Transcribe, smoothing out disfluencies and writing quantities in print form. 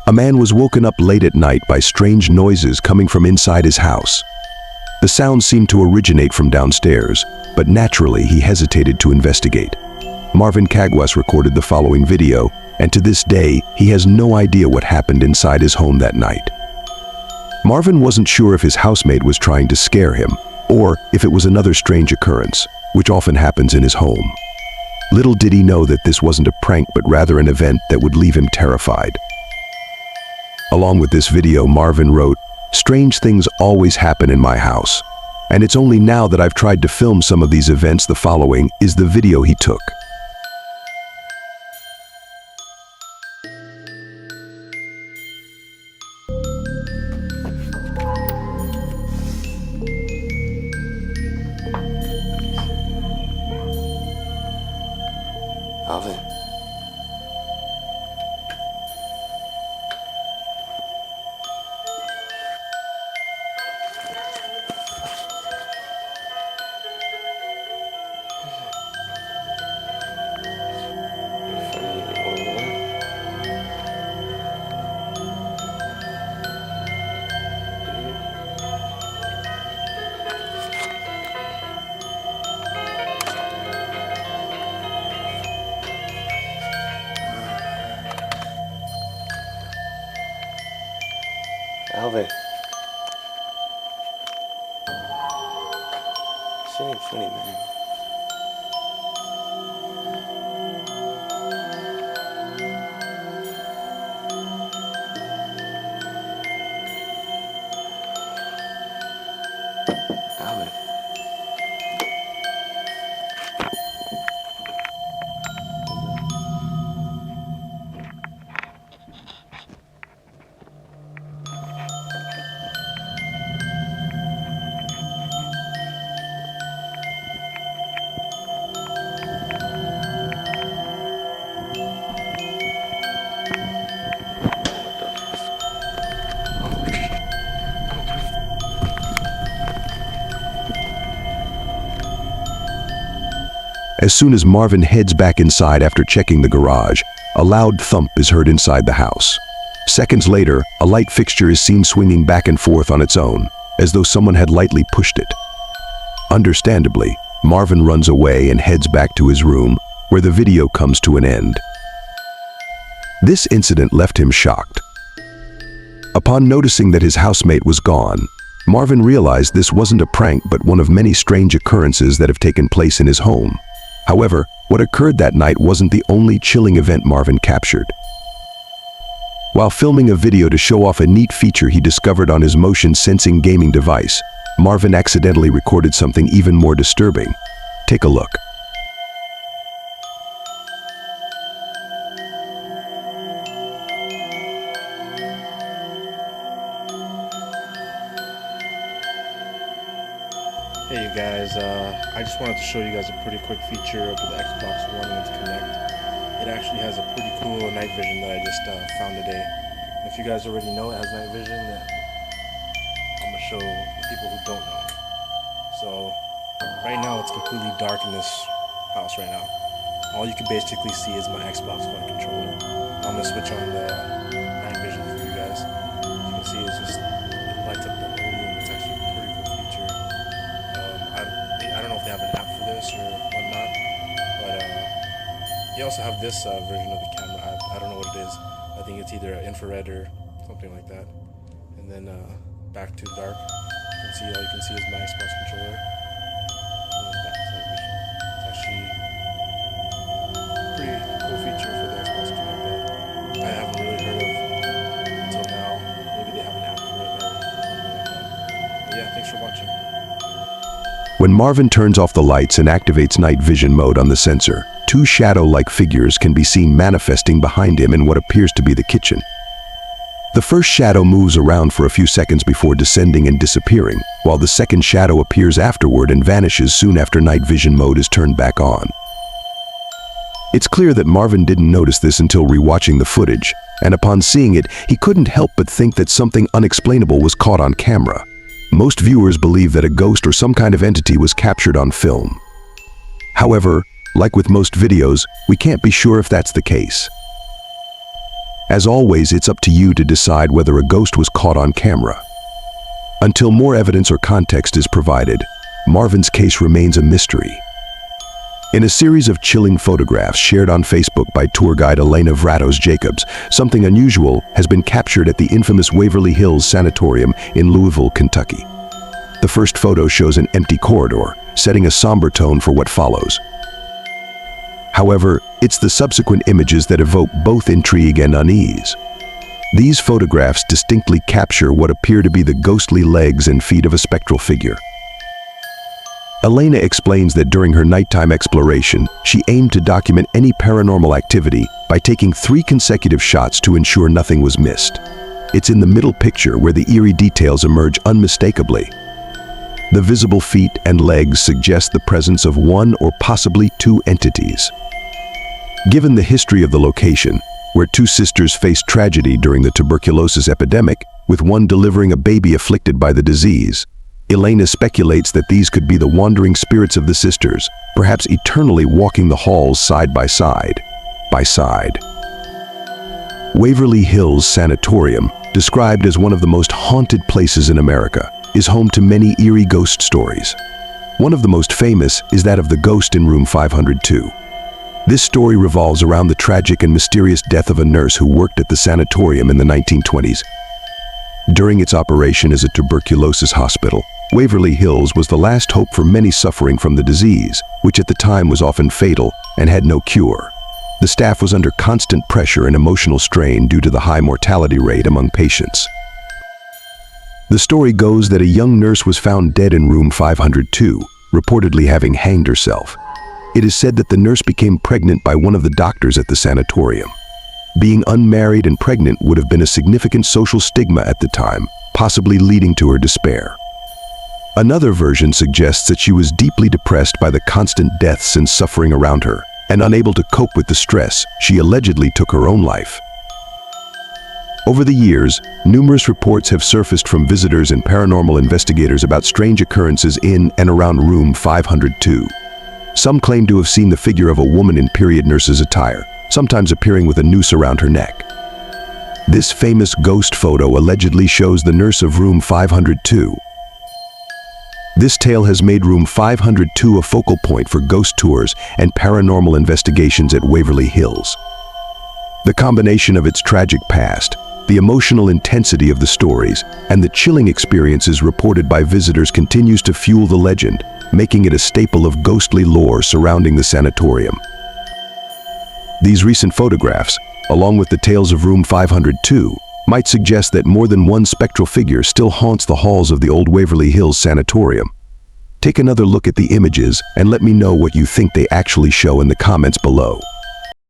A man was woken up late at night by strange noises coming from inside his house. The sounds seemed to originate from downstairs, but naturally he hesitated to investigate. Marvin Kags recorded the following video, and to this day, he has no idea what happened inside his home that night. Marvin wasn't sure if his housemate was trying to scare him, or if it was another strange occurrence, which often happens in his home. Little did he know that this wasn't a prank but rather an event that would leave him terrified. Along with this video, Marvin wrote, "Strange things always happen in my house, and it's only now that I've tried to film some of these events. The following is the video he took." Alvin. Alvin. Shit ain't funny, man. Alvin. As soon as Marvin heads back inside after checking the garage, a loud thump is heard inside the house. Seconds later, a light fixture is seen swinging back and forth on its own, as though someone had lightly pushed it. Understandably, Marvin runs away and heads back to his room, where the video comes to an end. This incident left him shocked. Upon noticing that his housemate was gone, Marvin realized this wasn't a prank but one of many strange occurrences that have taken place in his home. However, what occurred that night wasn't the only chilling event Marvin captured. While filming a video to show off a neat feature he discovered on his motion-sensing gaming device, Marvin accidentally recorded something even more disturbing. Take a look. Hey you guys, I just wanted to show you guys a pretty quick feature of the Xbox One Kinect. It actually has a pretty cool night vision that I just found today. If you guys already know it has night vision, then I'm going to show the people who don't know. So, right now it's completely dark in this house right now. All you can basically see is my Xbox One controller. I'm going to switch on the night vision for you guys. As you can see, it lights up the whole room. It's actually a pretty cool feature. I don't know if they have an app for this or whatnot, but you also have this version of the camera. I don't know what it is. I think it's either infrared or something like that. And then back to dark. You can see all you can see is my Xbox controller. And then back to night vision. It's actually a pretty cool feature for the Xbox Kinect that I haven't really heard of until now. Maybe they have an app for it or something like that. But yeah, thanks for watching. When Marvin turns off the lights and activates night vision mode on the sensor, two shadow-like figures can be seen manifesting behind him in what appears to be the kitchen. The first shadow moves around for a few seconds before descending and disappearing, while the second shadow appears afterward and vanishes soon after night vision mode is turned back on. It's clear that Marvin didn't notice this until rewatching the footage, and upon seeing it, he couldn't help but think that something unexplainable was caught on camera. Most viewers believe that a ghost or some kind of entity was captured on film. However, like with most videos, we can't be sure if that's the case. As always, it's up to you to decide whether a ghost was caught on camera. Until more evidence or context is provided, Marvin's case remains a mystery. In a series of chilling photographs shared on Facebook by tour guide Elena Jacobs, something unusual has been captured at the infamous Waverly Hills Sanatorium in Louisville, Kentucky. The first photo shows an empty corridor, setting a somber tone for what follows. However, it's the subsequent images that evoke both intrigue and unease. These photographs distinctly capture what appear to be the ghostly legs and feet of a spectral figure. Elena explains that during her nighttime exploration, she aimed to document any paranormal activity by taking 3 consecutive shots to ensure nothing was missed. It's in the middle picture where the eerie details emerge unmistakably. The visible feet and legs suggest the presence of 1 or possibly 2 entities. Given the history of the location, where 2 sisters faced tragedy during the tuberculosis epidemic, with one delivering a baby afflicted by the disease, Elena speculates that these could be the wandering spirits of the sisters, perhaps eternally walking the halls side by side. Waverly Hills Sanatorium, described as one of the most haunted places in America, is home to many eerie ghost stories. One of the most famous is that of the ghost in room 502. This story revolves around the tragic and mysterious death of a nurse who worked at the sanatorium in the 1920s. During its operation as a tuberculosis hospital, Waverly Hills was the last hope for many suffering from the disease, which at the time was often fatal and had no cure. The staff was under constant pressure and emotional strain due to the high mortality rate among patients. The story goes that a young nurse was found dead in room 502, reportedly having hanged herself. It is said that the nurse became pregnant by one of the doctors at the sanatorium. Being unmarried and pregnant would have been a significant social stigma at the time, possibly leading to her despair. Another version suggests that she was deeply depressed by the constant deaths and suffering around her, and unable to cope with the stress, she allegedly took her own life. Over the years, numerous reports have surfaced from visitors and paranormal investigators about strange occurrences in and around room 502. Some claim to have seen the figure of a woman in period nurse's attire, sometimes appearing with a noose around her neck. This famous ghost photo allegedly shows the nurse of room 502. This tale has made room 502 a focal point for ghost tours and paranormal investigations at Waverly Hills. The combination of its tragic past, the emotional intensity of the stories, and the chilling experiences reported by visitors continues to fuel the legend, making it a staple of ghostly lore surrounding the sanatorium. These recent photographs, along with the tales of room 502, might suggest that more than one spectral figure still haunts the halls of the old Waverly Hills Sanatorium. Take another look at the images and let me know what you think they actually show in the comments below.